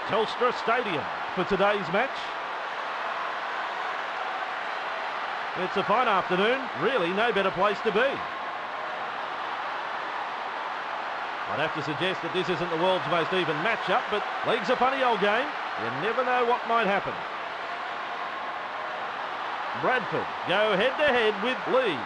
Telstra Stadium for today's match. It's a fine afternoon, really no better place to be. I'd have to suggest that this isn't the world's most even matchup, but league's a funny old game. You never know what might happen. Bradford go head-to-head with Leigh.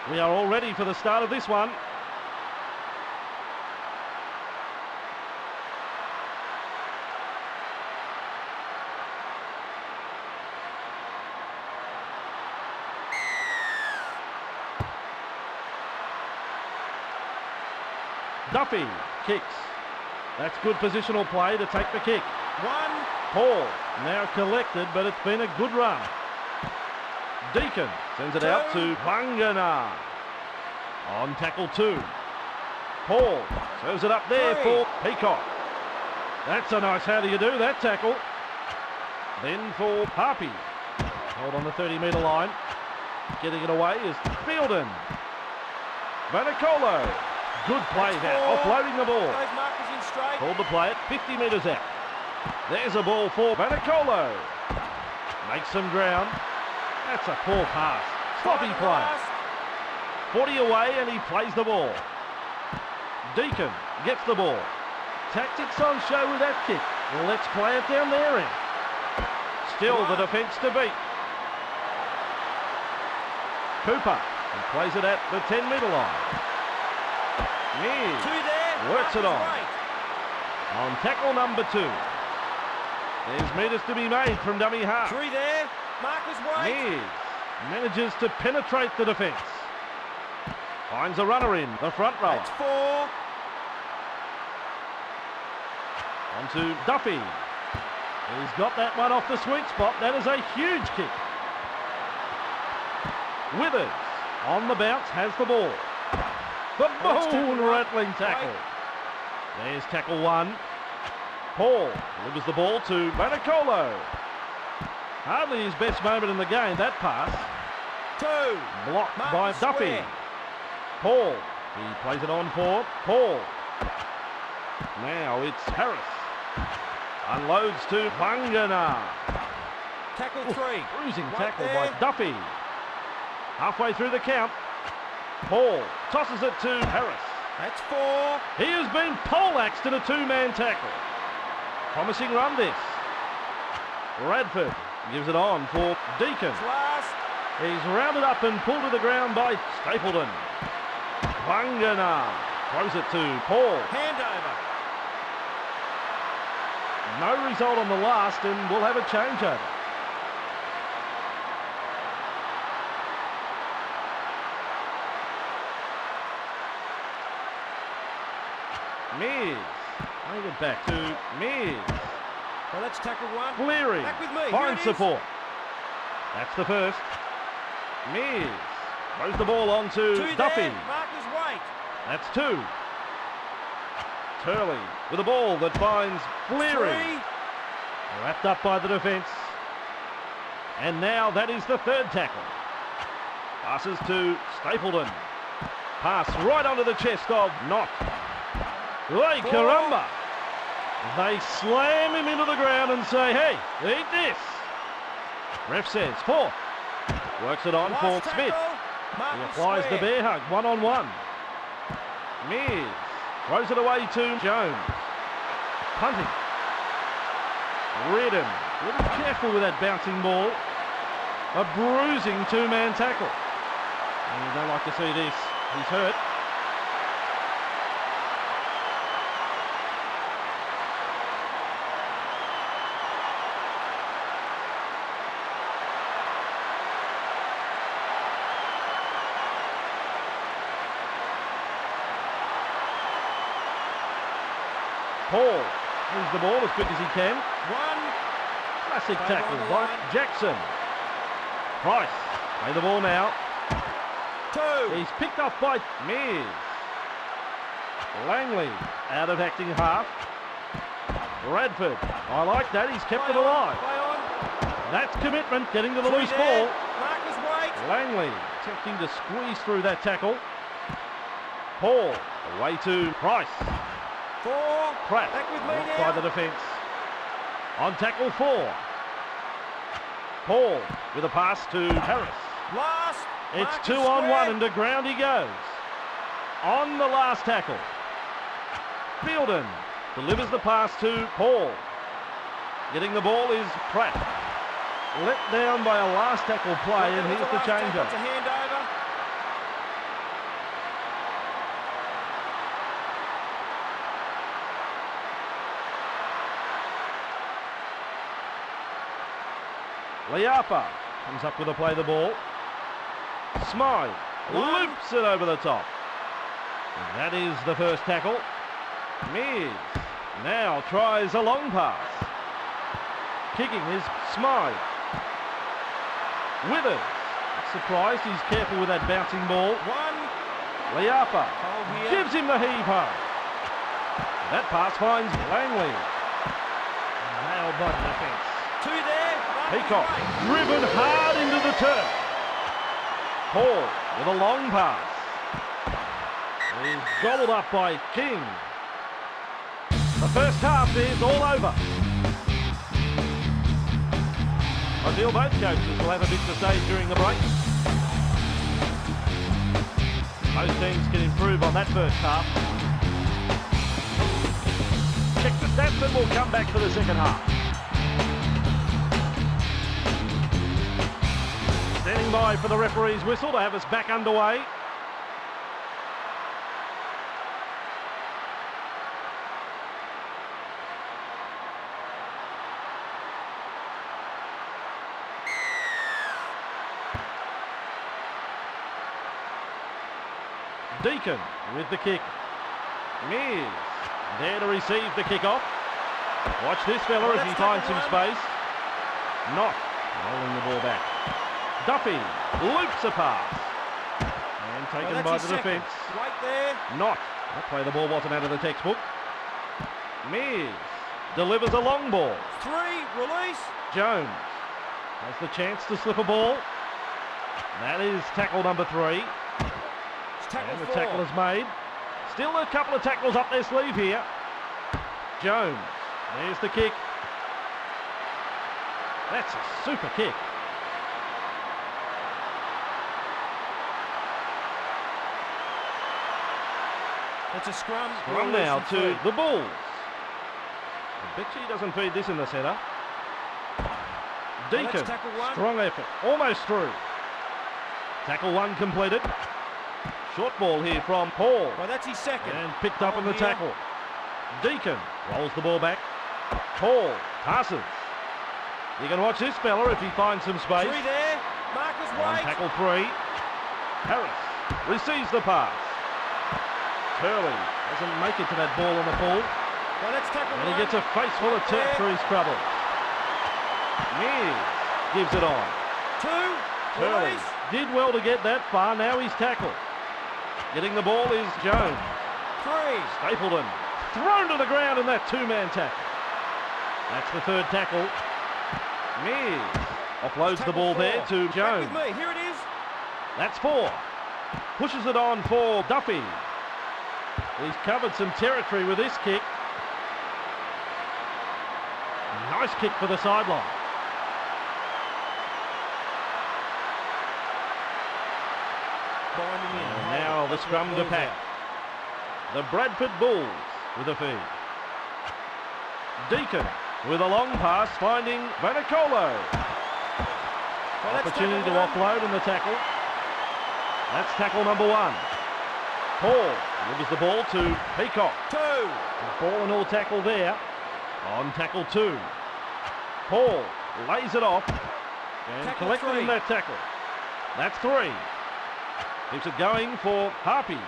We are all ready for the start of this one. Duffy kicks. That's good positional play to take the kick. Paul now collected, but it's been a good run. Deacon sends it out to Wangana. On tackle 2. Paul serves it up there for Peacock. That's a nice how do you do that tackle. Then for Harpy. Hold on the 30-metre line. Getting it away is Fielden. Vanicolo. Good play there, offloading the ball. Called to play it 50 metres out. There's a ball for Vanicolo. Makes some ground. That's a poor pass. Sloppy play. 40 away and he plays the ball. Deacon gets the ball. Tactics on show with that kick. Well, let's play it down there end. Still the defence to beat. Cooper and plays it at the 10-metre line. Works it on. On tackle number 2. There's metres to be made from dummy half. 3 there. Marcus White. Manages to penetrate the defence. Finds a runner in, the front rower. That's 4. On to Duffy. He's got that one off the sweet spot. That is a huge kick. Withers on the bounce has the ball. The bone-rattling tackle. There's tackle 1. Paul delivers the ball to Vanicolo. Hardly his best moment in the game, that pass. 2. Blocked by Duffy. Paul, he plays it on for Paul. Now it's Harris. Unloads to Wangana. Tackle 3. Bruising tackle by Duffy. Halfway through the count. Paul tosses it to Harris. That's 4. He has been poleaxed in a 2-man tackle. Promising run this. Bradford gives it on for Deacon. Last. He's rounded up and pulled to the ground by Stapleton. Wangana throws it to Paul. Handover. No result on the last and we'll have a changeover. Mears. Bring it back to Mears. Well, that's tackle 1. Cleary Back with me. finds support. That's the first. Mears throws the ball on to 2 Duffy. there. Marcus White. That's 2. Turley with a ball that finds Cleary. 3. Wrapped up by the defence. And now that is the 3rd tackle. Passes to Stapleton. Pass right onto the chest of Knott. Hey, caramba! They slam him into the ground and say, hey, eat this. Ref says 4. Works it on for Smith. He applies the bear hug, 1-on-1. Mears throws it away to Jones. Punting. Reardon, a little careful with that bouncing ball. A bruising 2-man tackle. And you don't like to see this. He's hurt. Paul moves the ball as quick as he can. One. Classic Over tackle on the by line. Jackson. Price, play the ball now. 2. He's picked up by Mears. Langley out of acting half. Bradford, I like that, he's kept it alive. Play on. That's commitment, getting to the Three loose there. ball. Marcus Wait. Langley attempting to squeeze through that tackle. Paul, away to Price. 4. Pratt, Back with me blocked now. by the defence. On tackle 4. Paul with a pass to Harris. Last. It's Marcus 2 on square. 1 and to ground he goes. On the last tackle. Fielden delivers the pass to Paul. Getting the ball is Pratt. Let down by a last tackle play, and here's the changer. It's a handover. Liapa comes up with a play the ball. Smythe loops it over the top. And that is the first tackle. Mears now tries a long pass. Kicking is Smythe. Withers. Surprised, he's careful with that bouncing ball. 1. Liapa Hold here. gives him the heave-ho. That pass finds Langley. Nailed by the defence. 2 there. Marcus Peacock Wait. driven hard into the turf. Paul with a long pass. He's gobbled up by King. The first half is all over. I feel both coaches will have a bit to say during the break. Most teams can improve on that first half. Check the stats and we'll come back for the second half. Standing by for the referee's whistle to have us back underway. Deacon with the kick. Mears there to receive the kick off. Watch this fella as he finds some space. Not rolling the ball back. Duffy loops a pass. And taken by the defence. Right there. Not. That play the ball wasn't out of the textbook. Mears delivers a long ball. 3. Release. Jones has the chance to slip a ball. That is tackle number 3. It's tackle And the 4. tackle is made. Still a couple of tackles up their sleeve here. Jones, there's the kick. That's a super kick. It's a scrum. Run Release now and to free. the Bulls. I bet you he doesn't feed this in the centre. Deacon, tackle 1. strong effort, almost through. Tackle 1 completed. Short ball here from Paul. Well, that's his second. And picked up in the Here. tackle. Deacon rolls the ball back. Paul passes. You can watch this fella if he finds some space. 3 there. Marcus On Wait. tackle 3. Harris receives the pass. Turley doesn't make it to that ball on the full. Well, that's tackle And 1. he gets a face full of turf There. through his troubles. Mears gives it on. 2. Turley Release. did well to get that far. Now he's tackled. Getting the ball is Jones. 3. Stapleton thrown to the ground in that 2-man tackle. That's the third tackle. Mears offloads the ball 4. there to Back Jones. with me. Here it is. That's 4. Pushes it on for Duffy. He's covered some territory with this kick. Nice kick for the sideline. Binding in. And now the scrum to pack. The Bradford Bulls with a feed. Deacon with a long pass finding Vanicolo. Well, that's Opportunity to tackle 1. offload in the tackle. That's tackle number 1. Paul delivers the ball to Peacock. 2. Ball and all tackle there. On tackle 2. Paul lays it off and Tackle collected 3. in that tackle. That's 3. Keeps it going for Harpy.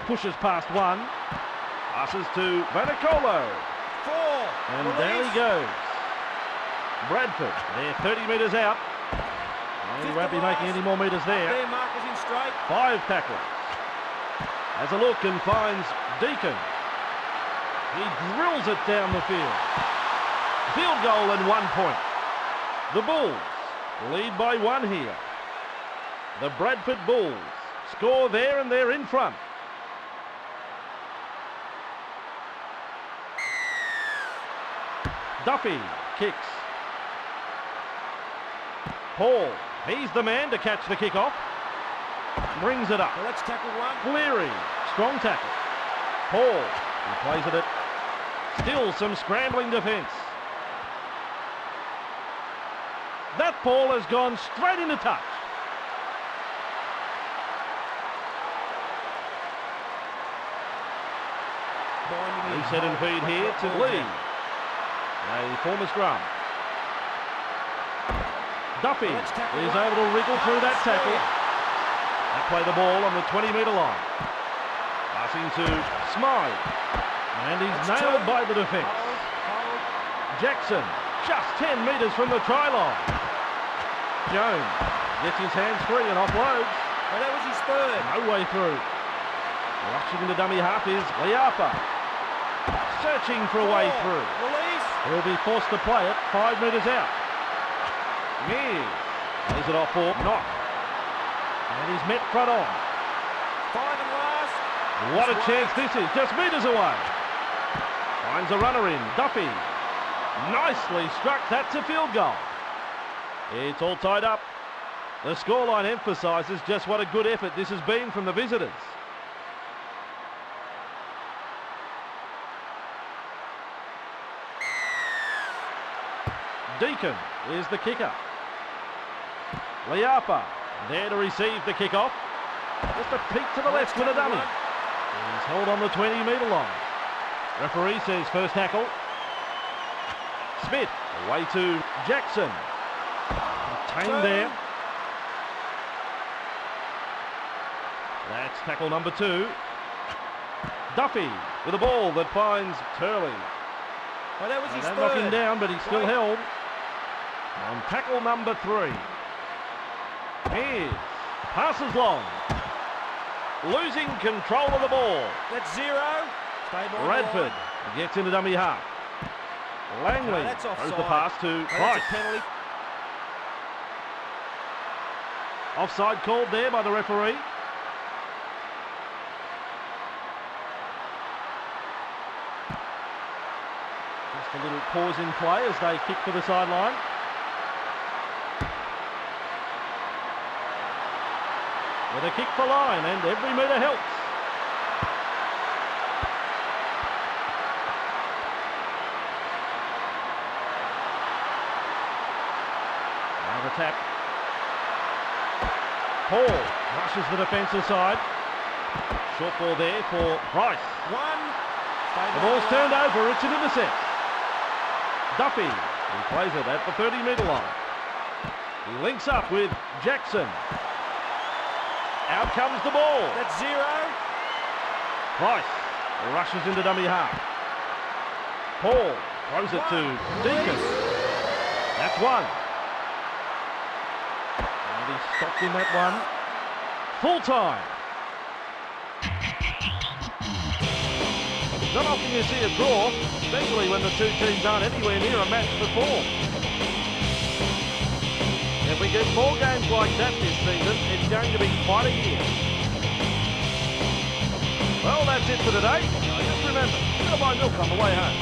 Pushes past 1. Passes to Vanicolo. 4. And Release. down he goes. Bradford, they're 30 metres out. And he won't be making any more metres there. Their markers in straight. 5 tackles. Has a look and finds Deacon. He drills it down the field. Field goal and 1 point. The Bulls lead by 1 here. The Bradford Bulls score there and they're in front. Duffy kicks. Paul, he's the man to catch the kick off. Brings it up. Well, let's tackle 1. Cleary, strong tackle. Paul, he plays at it. Still some scrambling defence. That ball has gone straight into touch. Reset and feed here to Leigh. A former scrum. Duffy is able to wriggle through that tackle. They play the ball on the 20-metre line. Passing to Smythe. And he's nailed by the defence. Jackson, just 10 metres from the try line. Jones gets his hands free and offloads. Well, that was his third. No way through. Rushing into dummy half is Leigh. Searching for a way through. Release. He'll be forced to play it 5 metres out. Mears lays it off for Knott. And he's met front on. 5 and last. What a chance this is, just metres away. Finds a runner in, Duffy. Nicely struck, that's a field goal. It's all tied up. The scoreline emphasises just what a good effort this has been from the visitors. Deacon is the kicker. Leigh there to receive the kick-off. Just a peek to the left with a dummy. He's held on the 20-metre line. Referee says first tackle. Smith away to Jackson. Tamed there. That's tackle number 2. Duffy with a ball that finds Turley. Well, that was his They third. knock him down, but he's still held. On tackle number 3. Here's passes long. Losing control of the ball. That's 0. Stay by Bradford gets into dummy half. Langley that's throws offside. the pass to That's Price. a penalty. Offside called there by the referee. Just a little pause in play as they kick for the sideline. With a kick for line, and every metre helps. Now the tap. Paul rushes the defence aside. Short ball there for Price. 1. The ball's turned over, it's an intercept. Duffy, he plays it at the 30-metre line. He links up with Jackson. Out comes the ball. That's 0. Price rushes into dummy half. Paul throws it to Deacon. That's 1. And he stopped in that one. Full time. Not often you see a draw, especially when the two teams aren't anywhere near a match for form. If we get more games like that this season, it's going to be quite a year. Well, that's it for today. Just remember, you'll buy milk on the way home.